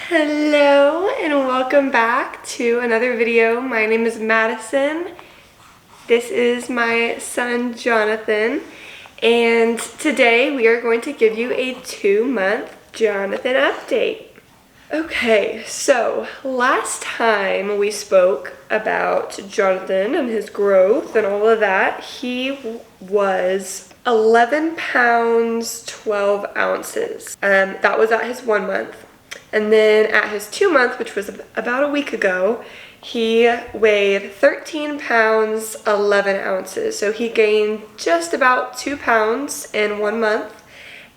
Hello and welcome back to another video. My name is Madison. This is my son Jonathan, and today we are going to give you a 2-month Jonathan update. Okay, so last time we spoke about Jonathan and his growth and all of that, he was 11 pounds 12 ounces. That was at his 1 month. And then at his 2 month, which was about a week ago, he weighed 13 pounds 11 ounces. So he gained just about 2 pounds in 1 month.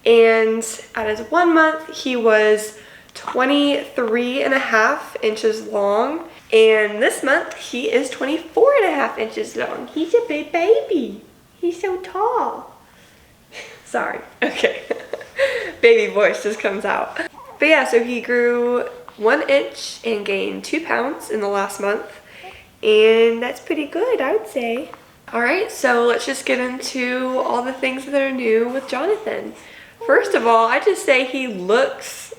And at his 1 month, he was 23.5 inches long. And this month, he is 24.5 inches long. He's a big baby. He's so tall. Sorry. Okay. Baby voice just comes out. But yeah, so he grew 1 inch and gained 2 pounds in the last month. And that's pretty good, I would say. All right, so let's just get into all the things that are new with Jonathan. First of all, I just say he looks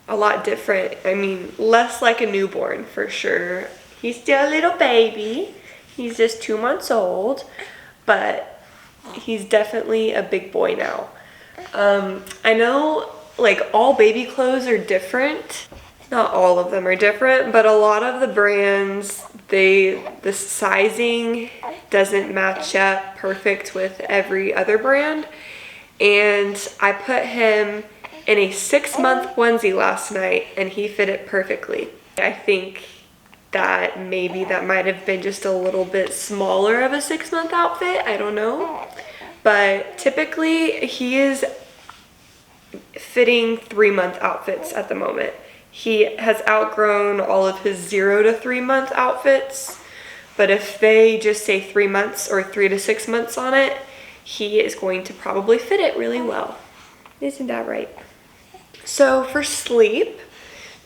a lot different. I mean, less like a newborn for sure. He's still a little baby. He's just 2 months old, but he's definitely a big boy now. I know like all baby clothes are different. Not all of them are different, but a lot of the brands, the sizing doesn't match up perfect with every other brand. And I put him in a 6-month onesie last night and he fit it perfectly. I think that maybe that might have been just a little bit smaller of a 6-month outfit. I don't know. But typically he is fitting 3-month outfits at the moment. He has outgrown all of his 0 to 3 month outfits, but if they just say 3 months or 3 to 6 months on it, he is going to probably fit it really well. Isn't that right? So for sleep,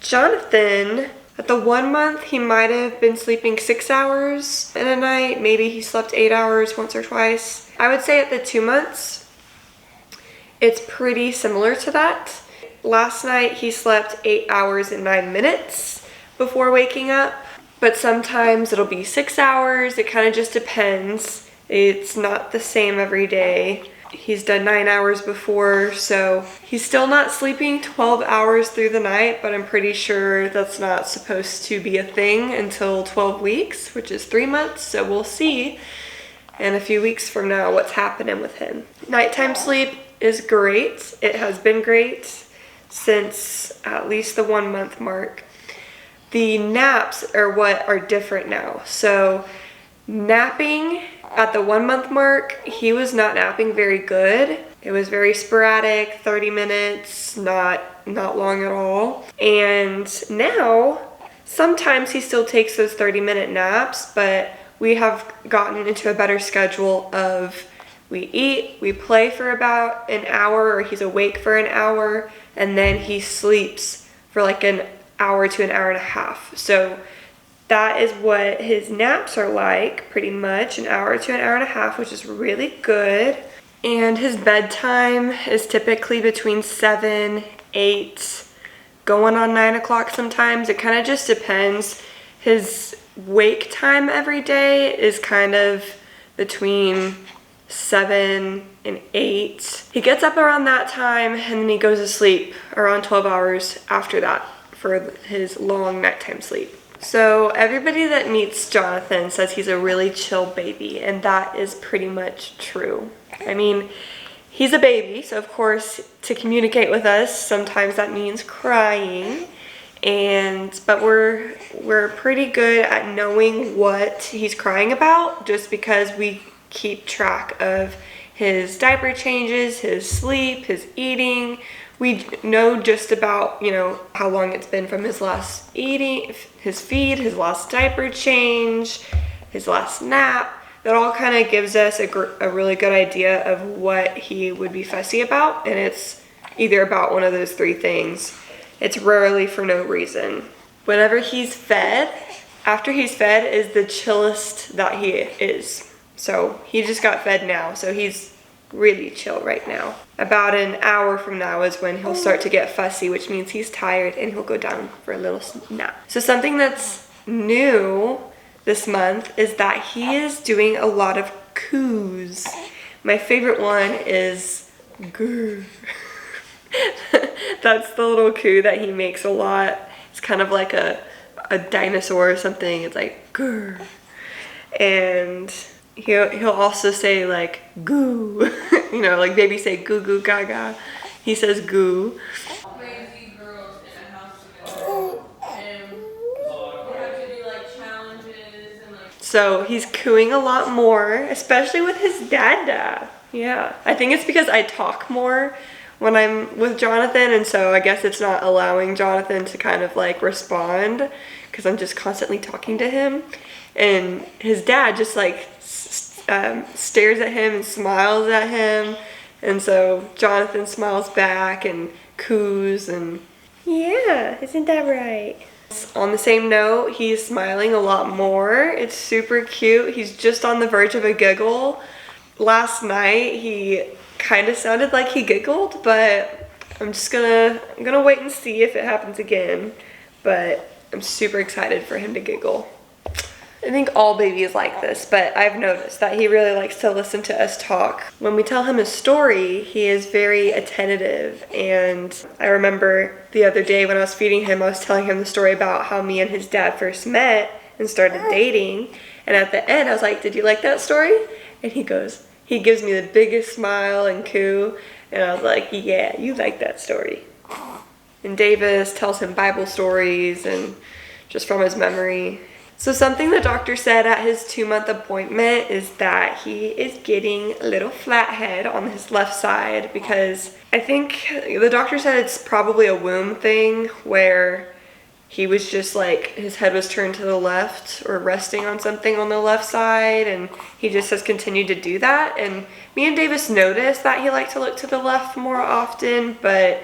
Jonathan, at the 1 month, he might have been sleeping 6 hours in a night. Maybe he slept 8 hours once or twice. I would say at the 2 months, it's pretty similar to that. Last night he slept 8 hours and 9 minutes before waking up, but sometimes it'll be 6 hours. It kind of just depends. It's not the same every day. He's done 9 hours before, so he's still not sleeping 12 hours through the night, but I'm pretty sure that's not supposed to be a thing until 12 weeks, which is 3 months, so we'll see in a few weeks from now what's happening with him. Nighttime sleep is great. It has been great since at least the 1 month mark. The naps are what are different now. So napping at the 1 month mark, he was not napping very good. It was very sporadic, 30 minutes, not long at all. And now sometimes he still takes those 30-minute naps, but we have gotten into a better schedule of we eat, we play for about an hour, or he's awake for an hour, and then he sleeps for like an hour to an hour and a half. So that is what his naps are like, pretty much, an hour to an hour and a half, which is really good. And his bedtime is typically between 7, 8, going on 9 o'clock sometimes. It kind of just depends. His wake time every day is kind of between 7 and 8. He gets up around that time and then he goes to sleep around 12 hours after that for his long nighttime sleep. So everybody that meets Jonathan says he's a really chill baby, and that is pretty much true. I mean, he's a baby, so of course to communicate with us sometimes that means crying. But we're pretty good at knowing what he's crying about just because we keep track of his diaper changes, his sleep, his eating. We know just about, how long it's been from his last eating, his feed, his last diaper change, his last nap. That all kind of gives us a really good idea of what he would be fussy about, and it's either about one of those 3 things. It's rarely for no reason. Whenever he's fed, after he's fed is the chillest that he is. So he just got fed now, so he's really chill right now. About an hour from now is when he'll start to get fussy, which means he's tired and he'll go down for a little nap. So something that's new this month is that he is doing a lot of coos. My favorite one is grr. That's the little coo that he makes a lot. It's kind of like a dinosaur or something. It's like grr. And he'll also say like goo. You know, like babies say goo goo gaga. He says goo. Crazy girls in a house together. And they have to do like challenges and like. So he's cooing a lot more, especially with his dada. Yeah, I think it's because I talk more when I'm with Jonathan, and so I guess it's not allowing Jonathan to kind of like respond because I'm just constantly talking to him. And his dad just like stares at him and smiles at him, and so Jonathan smiles back and coos, and yeah, isn't that right? On the same note, he's smiling a lot more. It's super cute. He's just on the verge of a giggle. Last night he kind of sounded like he giggled, but I'm gonna wait and see if it happens again. But I'm super excited for him to giggle. I think all babies like this, but I've noticed that he really likes to listen to us talk. When we tell him a story, he is very attentive, and I remember the other day when I was feeding him, I was telling him the story about how me and his dad first met and started dating, and at the end I was like, "Did you like that story?" And he gives me the biggest smile and coo, and I was like, "Yeah, you like that story." And Davis tells him Bible stories and just from his memory. So something the doctor said at his 2-month appointment is that he is getting a little flathead on his left side, because I think the doctor said it's probably a womb thing where he was just like, his head was turned to the left or resting on something on the left side, and he just has continued to do that. And me and Davis noticed that he liked to look to the left more often, but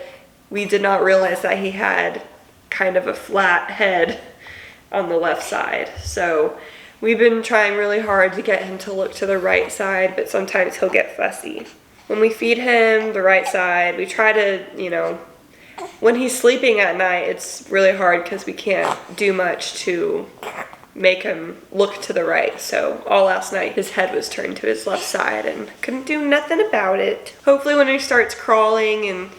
we did not realize that he had kind of a flat head on the left side. So we've been trying really hard to get him to look to the right side, but sometimes he'll get fussy. When we feed him the right side, we try to, you know, when he's sleeping at night, it's really hard because we can't do much to make him look to the right. So all last night his head was turned to his left side and couldn't do nothing about it. Hopefully when he starts crawling and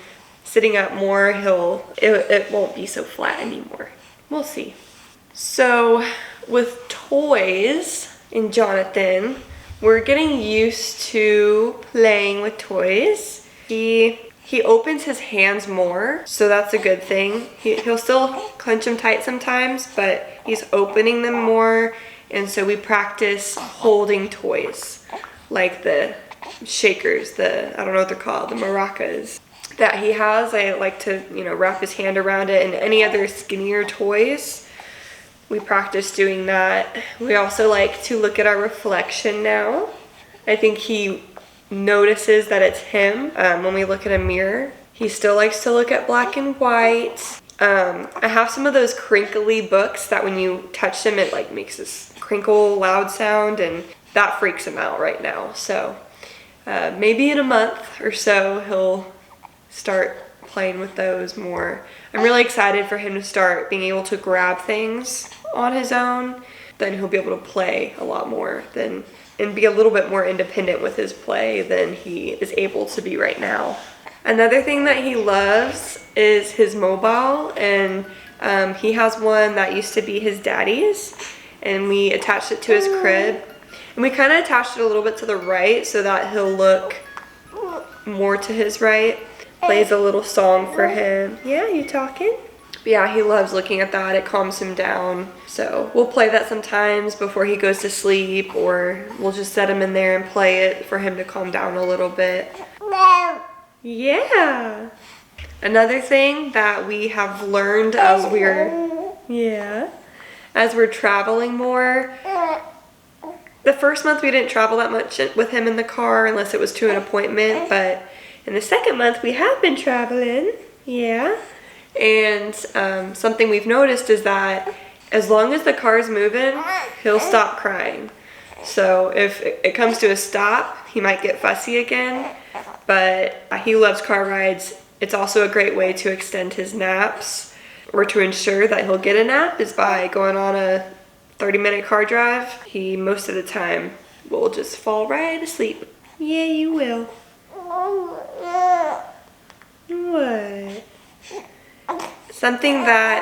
sitting up more, it won't be so flat anymore. We'll see. So with toys in Jonathan, we're getting used to playing with toys. He opens his hands more, so that's a good thing. He'll still clench them tight sometimes, but he's opening them more, and so we practice holding toys, like the shakers, I don't know what they're called, the maracas that he has. I like to, you know, wrap his hand around it, and any other skinnier toys, we practice doing that. We also like to look at our reflection now. I think he notices that it's him when we look at a mirror. He still likes to look at black and white. I have some of those crinkly books that when you touch them, it like makes this crinkle loud sound, and that freaks him out right now. So maybe in a month or so, he'll start playing with those more. I'm really excited for him to start being able to grab things on his own. Then he'll be able to play a lot more and be a little bit more independent with his play than he is able to be right now. Another thing that he loves is his mobile, and he has one that used to be his daddy's, and we attached it to his crib. And we kind of attached it a little bit to the right so that he'll look more to his right. Plays a little song for him. Yeah, you talking? But yeah, he loves looking at that. It calms him down. So we'll play that sometimes before he goes to sleep, or we'll just set him in there and play it for him to calm down a little bit. Yeah. Another thing that we have learned as we're traveling more. The first month we didn't travel that much with him in the car unless it was to an appointment, but in the second month we have been traveling. Yeah. And something we've noticed is that as long as the car's moving, he'll stop crying. So if it comes to a stop, he might get fussy again, but he loves car rides. It's also a great way to extend his naps, or to ensure that he'll get a nap is by going on a 30-minute car drive. He, most of the time, will just fall right asleep. Yeah, you will. What? Something that...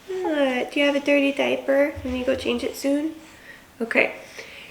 What? Do you have a dirty diaper? Can you go change it soon? Okay.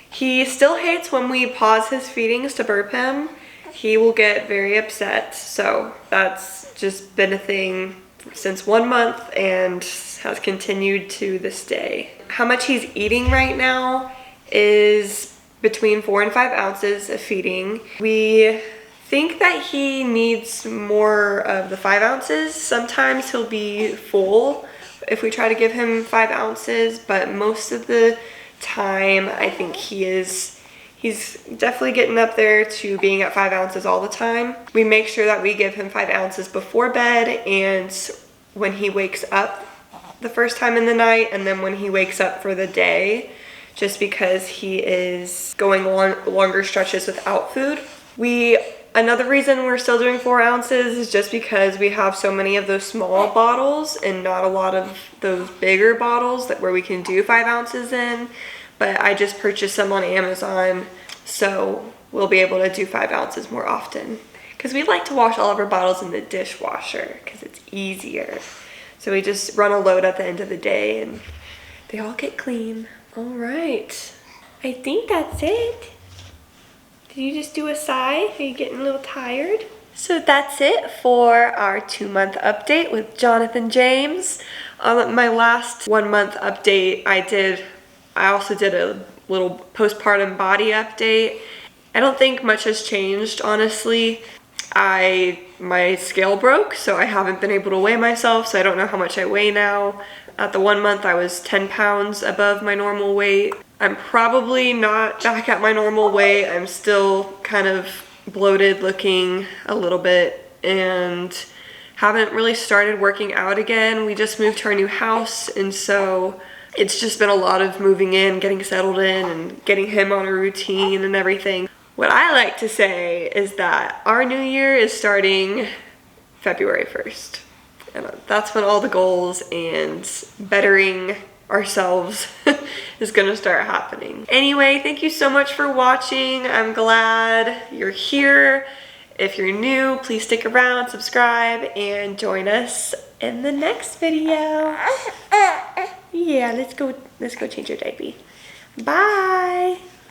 He still hates when we pause his feedings to burp him. He will get very upset. So that's just been a thing since 1 month and has continued to this day. How much he's eating right now is between 4 and 5 ounces of feeding. We think that he needs more of the 5 ounces. Sometimes he'll be full if we try to give him 5 ounces, but most of the time I think he's definitely getting up there to being at 5 ounces all the time. We make sure that we give him 5 ounces before bed and when he wakes up the first time in the night, and then when he wakes up for the day, just because he is going longer stretches without food. Another reason we're still doing 4 ounces is just because we have so many of those small bottles and not a lot of those bigger bottles where we can do 5 ounces in. But I just purchased some on Amazon, so we'll be able to do 5 ounces more often. Because we like to wash all of our bottles in the dishwasher because it's easier. So we just run a load at the end of the day and they all get clean. All right, I think that's it. Did you just do a sigh? Are you getting a little tired? So that's it for our 2-month update with Jonathan James. My last 1-month update I also did a little postpartum body update. I don't think much has changed, honestly. My scale broke, so I haven't been able to weigh myself, so I don't know how much I weigh now. At the 1 month, I was 10 pounds above my normal weight. I'm probably not back at my normal weight. I'm still kind of bloated looking a little bit and haven't really started working out again. We just moved to our new house, and so it's just been a lot of moving in, getting settled in, and getting him on a routine and everything. What I like to say is that our new year is starting February 1st. And that's when all the goals and bettering ourselves is gonna start happening. Anyway, thank you so much for watching. I'm glad you're here. If you're new, please stick around, subscribe, and join us in the next video. Yeah, let's go change your diaper. Bye.